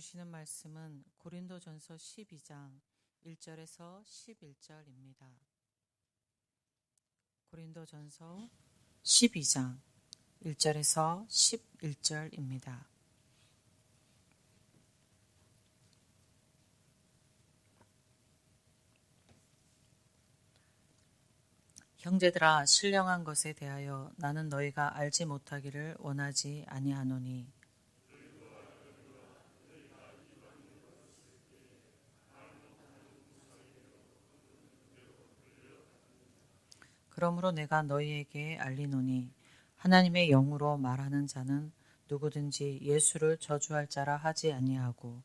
주시는 말씀은 고린도전서 12장 1절에서 11절입니다. 고린도전서 12장 1절에서 11절입니다. 형제들아, 신령한 것에 대하여 나는 너희가 알지 못하기를 원하지 아니하노니 그러므로 내가 너희에게 알리노니 하나님의 영으로 말하는 자는 누구든지 예수를 저주할 자라 하지 아니하고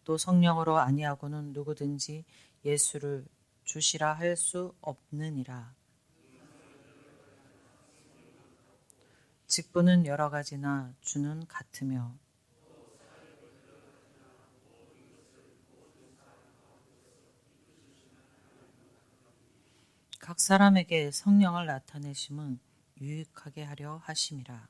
또 성령으로 아니하고는 누구든지 예수를 주시라 할 수 없느니라. 직분은 여러 가지나 주는 같으며 각 사람에게 성령을 나타내심은 유익하게 하려 하심이라.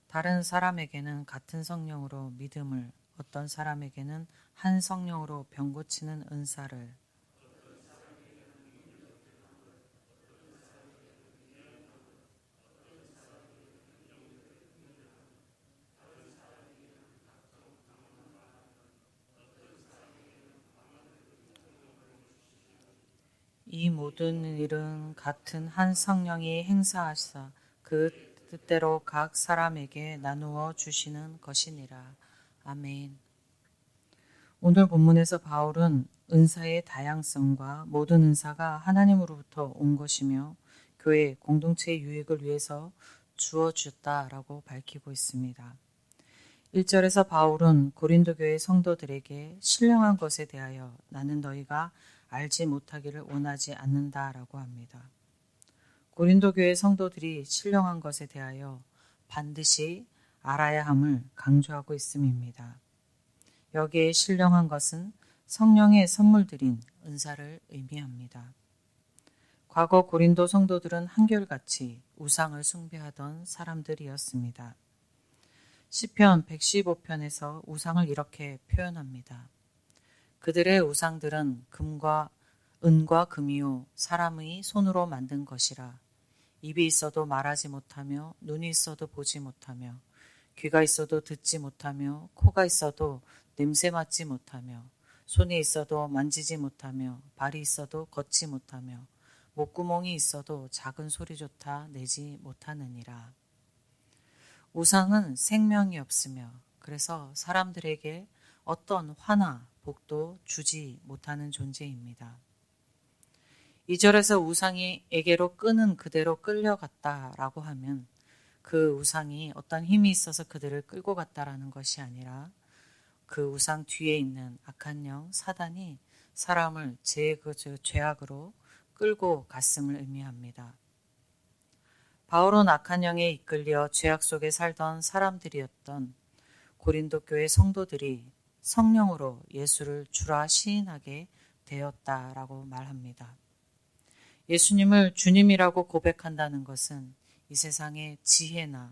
다른 사람에게는 같은 성령으로 믿음을, 어떤 사람에게는 한 성령으로 병 고치는 은사를, 이 모든 일은 같은 한 성령이 행사하사 그 뜻대로 각 사람에게 나누어 주시는 것이니라. 아멘. 오늘 본문에서 바울은 은사의 다양성과 모든 은사가 하나님으로부터 온 것이며 교회 공동체의 유익을 위해서 주어졌다라고 밝히고 있습니다. 1절에서 바울은 고린도 교회 성도들에게 신령한 것에 대하여 나는 너희가 알지 못하기를 원하지 않는다라고 합니다. 고린도 교회 성도들이 신령한 것에 대하여 반드시 알아야 함을 강조하고 있음입니다. 여기에 신령한 것은 성령의 선물들인 은사를 의미합니다. 과거 고린도 성도들은 한결같이 우상을 숭배하던 사람들이었습니다. 시편 115편에서 우상을 이렇게 표현합니다. 그들의 우상들은 은과 금이요 사람의 손으로 만든 것이라. 입이 있어도 말하지 못하며 눈이 있어도 보지 못하며 귀가 있어도 듣지 못하며 코가 있어도 냄새 맡지 못하며 손이 있어도 만지지 못하며 발이 있어도 걷지 못하며 목구멍이 있어도 작은 소리조차 내지 못하느니라. 우상은 생명이 없으며 그래서 사람들에게 어떤 화나 복도 주지 못하는 존재입니다. 2절에서 우상에게로 끄는 그대로 끌려갔다라고 하면 그 우상이 어떤 힘이 있어서 그들을 끌고 갔다라는 것이 아니라 그 우상 뒤에 있는 악한 영 사단이 사람을 죄악으로 끌고 갔음을 의미합니다. 바울은 악한 영에 이끌려 죄악 속에 살던 사람들이었던 고린도 교회 성도들이 성령으로 예수를 주라 시인하게 되었다라고 말합니다. 예수님을 주님이라고 고백한다는 것은 이 세상의 지혜나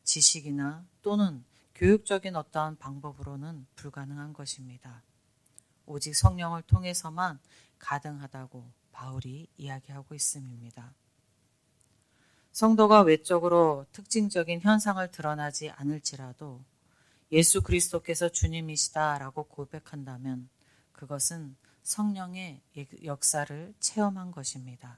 지식이나 또는 교육적인 어떠한 방법으로는 불가능한 것입니다. 오직 성령을 통해서만 가능하다고 바울이 이야기하고 있음입니다. 성도가 외적으로 특징적인 현상을 드러나지 않을지라도 예수 그리스도께서 주님이시다라고 고백한다면 그것은 성령의 역사를 체험한 것입니다.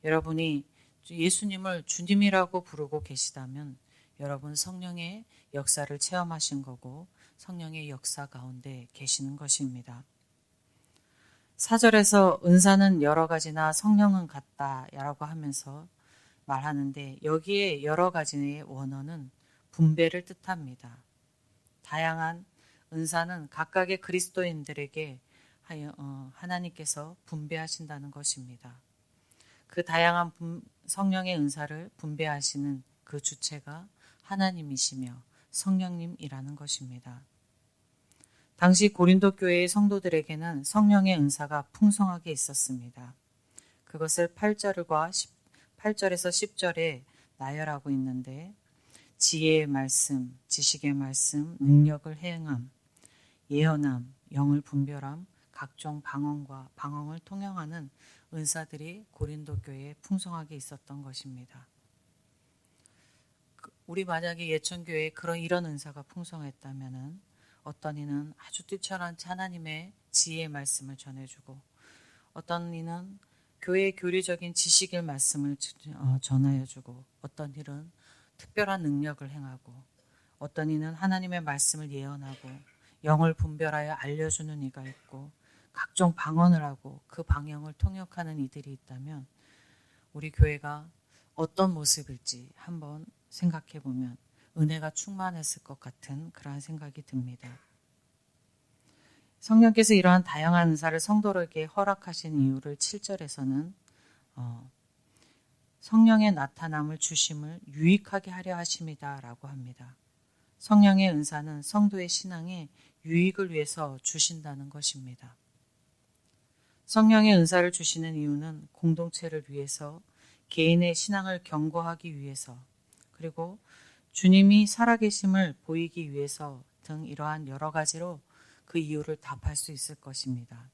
여러분이 예수님을 주님이라고 부르고 계시다면 여러분 성령의 역사를 체험하신 거고 성령의 역사 가운데 계시는 것입니다. 4절에서 은사는 여러 가지나 성령은 같다라고 하면서 말하는데 여기에 여러 가지의 원어는 분배를 뜻합니다. 다양한 은사는 각각의 그리스도인들에게 하나님께서 분배하신다는 것입니다. 그 다양한 성령의 은사를 분배하시는 그 주체가 하나님이시며 성령님이라는 것입니다. 당시 고린도 교회의 성도들에게는 성령의 은사가 풍성하게 있었습니다. 그 그것을 8절에서 10절에 나열하고 있는데 지혜의 말씀, 지식의 말씀, 능력을 행함, 예언함, 영을 분별함, 각종 방언을 통용하는 은사들이 고린도 교회에 풍성하게 있었던 것입니다. 우리 만약에 예천교회에 이런 은사가 풍성했다면 어떤 이는 아주 뛰쳐난 하나님의 지혜의 말씀을 전해주고 어떤 이는 교회의 교리적인 지식의 말씀을 전하여주고 어떤 일은 특별한 능력을 행하고 어떤 이는 하나님의 말씀을 예언하고 영을 분별하여 알려주는 이가 있고 각종 방언을 하고 그 방언을 통역하는 이들이 있다면 우리 교회가 어떤 모습일지 한번 생각해 보면 은혜가 충만했을 것 같은 그러한 생각이 듭니다. 성령께서 이러한 다양한 은사를 성도에게 허락하신 이유를 7절에서는 성령의 나타남을 주심을 유익하게 하려 하심이다 라고 합니다. 성령의 은사는 성도의 신앙에 유익을 위해서 주신다는 것입니다. 성령의 은사를 주시는 이유는 공동체를 위해서 개인의 신앙을 견고하기 위해서 그리고 주님이 살아계심을 보이기 위해서 등 이러한 여러 가지로 그 이유를 답할 수 있을 것입니다.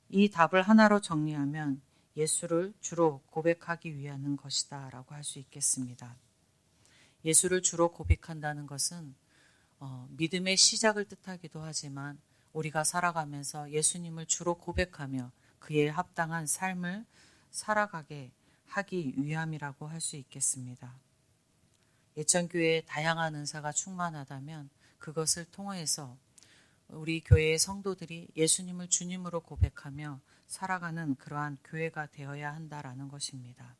이 답을 하나로 정리하면 예수를 주로 고백하기 위한 것이다 라고 할 수 있겠습니다. 예수를 주로 고백한다는 것은 믿음의 시작을 뜻하기도 하지만 우리가 살아가면서 예수님을 주로 고백하며 그에 합당한 삶을 살아가게 하기 위함이라고 할 수 있겠습니다. 예천교회에 다양한 은사가 충만하다면 그것을 통해서 우리 교회의 성도들이 예수님을 주님으로 고백하며 살아가는 그러한 교회가 되어야 한다라는 것입니다.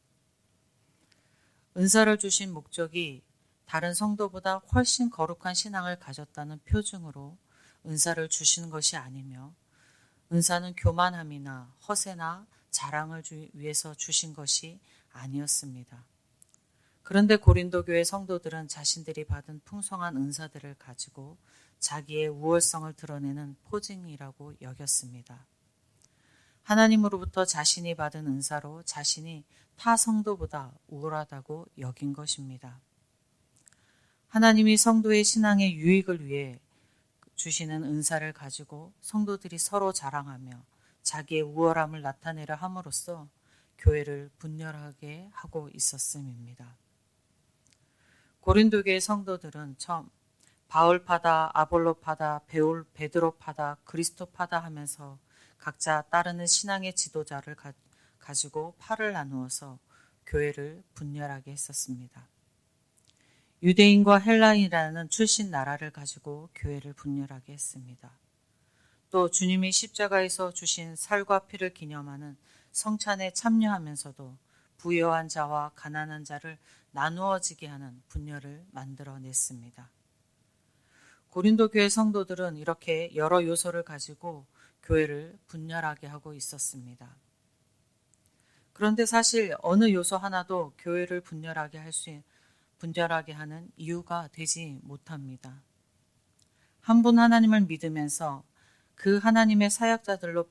은사를 주신 목적이 다른 성도보다 훨씬 거룩한 신앙을 가졌다는 표징으로 은사를 주시는 것이 아니며 은사는 교만함이나 허세나 자랑을 위해서 주신 것이 아니었습니다. 그런데 고린도 교회 성도들은 자신들이 받은 풍성한 은사들을 가지고 자기의 우월성을 드러내는 포징이라고 여겼습니다. 하나님으로부터 자신이 받은 은사로 자신이 타 성도보다 우월하다고 여긴 것입니다. 하나님이 성도의 신앙의 유익을 위해 주시는 은사를 가지고 성도들이 서로 자랑하며 자기의 우월함을 나타내려 함으로써 교회를 분열하게 하고 있었음입니다. 고린도교의 성도들은 처음 바울파다, 아볼로파다, 베드로파다, 그리스도파다 하면서 각자 따르는 신앙의 지도자를 가지고 팔을 나누어서 교회를 분열하게 했었습니다. 유대인과 헬라인이라는 출신 나라를 가지고 교회를 분열하게 했습니다. 또 주님이 십자가에서 주신 살과 피를 기념하는 성찬에 참여하면서도 부유한 자와 가난한 자를 나누어지게 하는 분열을 만들어냈습니다. 고린도 교회 성도들은 이렇게 여러 요소를 가지고 교회를 분열하게 하고 있었습니다. 그런데 사실 어느 요소 하나도 교회를 분열하게 하는 이유가 되지 못합니다. 한 분 하나님을 믿으면서 그 하나님의 사역자들로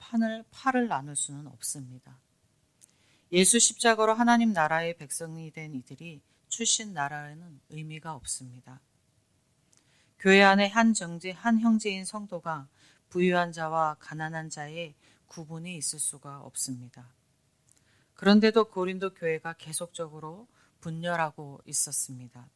팔을 나눌 수는 없습니다. 예수 십자가로 하나님 나라의 백성이 된 이들이 출신 나라에는 의미가 없습니다. 교회 안에 한 형제인 성도가 부유한 자와 가난한 자의 구분이 있을 수가 없습니다. 그런데도 고린도 교회가 계속적으로 분열하고 있었습니다.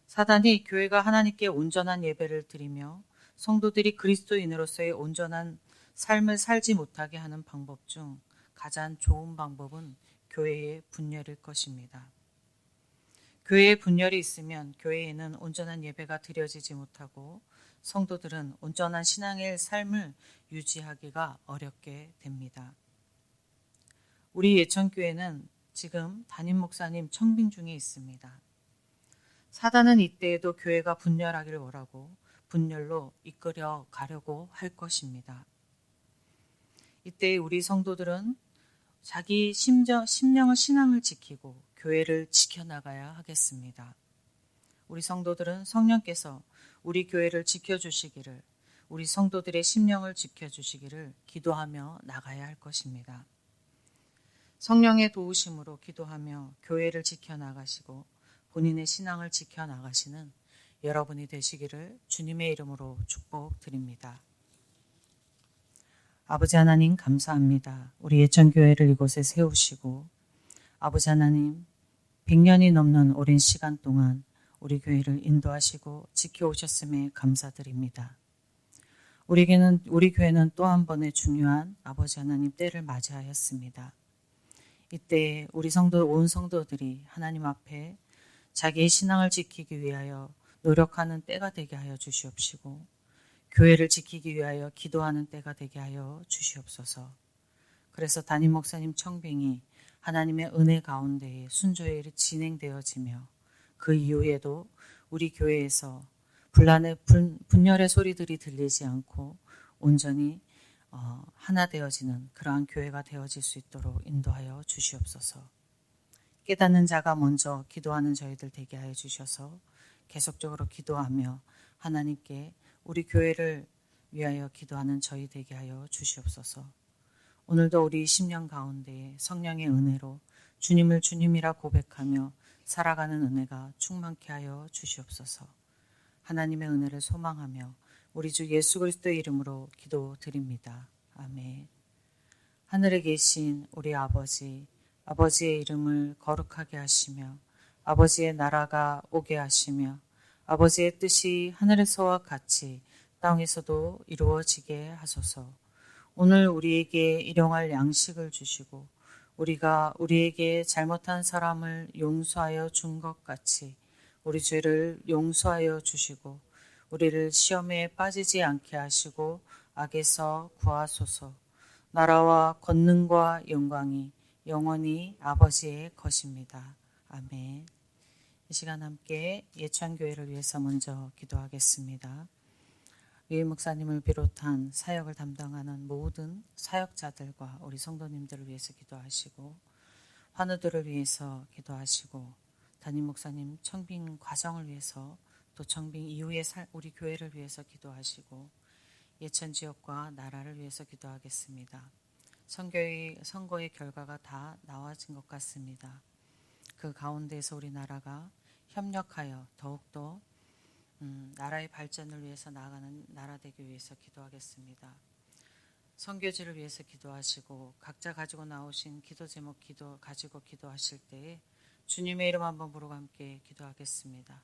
사단이 교회가 하나님께 온전한 예배를 드리며 성도들이 그리스도인으로서의 온전한 삶을 살지 못하게 하는 방법 중 가장 좋은 방법은 교회의 분열일 것입니다. 교회에 분열이 있으면 교회에는 온전한 예배가 드려지지 못하고 성도들은 온전한 신앙의 삶을 유지하기가 어렵게 됩니다. 우리 예천교회는 지금 담임 목사님 청빙 중에 있습니다. 사단은 이때에도 교회가 분열하기를 원하고 분열로 이끌어 가려고 할 것입니다. 이때 우리 성도들은 자기 신앙을 지키고 교회를 지켜나가야 하겠습니다. 우리 성도들은 성령께서 우리 교회를 지켜주시기를, 우리 성도들의 심령을 지켜주시기를 기도하며 나가야 할 것입니다. 성령의 도우심으로 기도하며 교회를 지켜나가시고 본인의 신앙을 지켜나가시는 여러분이 되시기를 주님의 이름으로 축복드립니다. 아버지 하나님 감사합니다. 우리 예천교회를 이곳에 세우시고 아버지 하나님 100년이 넘는 오랜 시간 동안 우리 교회를 인도하시고 지켜오셨음에 감사드립니다. 우리 교회는 또 한 번의 중요한 아버지 하나님 때를 맞이하였습니다. 이때 우리 온 성도들이 하나님 앞에 자기의 신앙을 지키기 위하여 노력하는 때가 되게 하여 주시옵시고 교회를 지키기 위하여 기도하는 때가 되게 하여 주시옵소서. 그래서 담임 목사님 청빙이 하나님의 은혜 가운데에 순조히 진행되어지며 그 이후에도 우리 교회에서 분열의 소리들이 들리지 않고 온전히 하나 되어지는 그러한 교회가 되어질 수 있도록 인도하여 주시옵소서. 깨닫는 자가 먼저 기도하는 저희들 되게 하여 주셔서 계속적으로 기도하며 하나님께 우리 교회를 위하여 기도하는 저희 되게 하여 주시옵소서. 오늘도 우리 10년 가운데에 성령의 은혜로 주님을 주님이라 고백하며 살아가는 은혜가 충만케 하여 주시옵소서. 하나님의 은혜를 소망하며 우리 주 예수 그리스도의 이름으로 기도드립니다. 아멘. 하늘에 계신 우리 아버지의 이름을 거룩하게 하시며 아버지의 나라가 오게 하시며 아버지의 뜻이 하늘에서와 같이 땅에서도 이루어지게 하소서. 오늘 우리에게 일용할 양식을 주시고 우리가 우리에게 잘못한 사람을 용서하여 준 것 같이 우리 죄를 용서하여 주시고 우리를 시험에 빠지지 않게 하시고 악에서 구하소서. 나라와 권능과 영광이 영원히 아버지의 것입니다. 아멘. 이 시간 함께 예천교회를 위해서 먼저 기도하겠습니다. 유임 목사님을 비롯한 사역을 담당하는 모든 사역자들과 우리 성도님들을 위해서 기도하시고 환우들을 위해서 기도하시고 담임 목사님 청빙 과정을 위해서 또 청빙 이후에 우리 교회를 위해서 기도하시고 예천 지역과 나라를 위해서 기도하겠습니다. 선거의 결과가 다 나와진 것 같습니다. 그 가운데에서 우리 나라가 협력하여 더욱더 나라의 발전을 위해서 나아가는 나라 되기 위해서 기도하겠습니다. 선교지를 위해서 기도하시고 각자 가지고 나오신 기도 제목 가지고 기도하실 때에 주님의 이름 한번 부르고 함께 기도하겠습니다.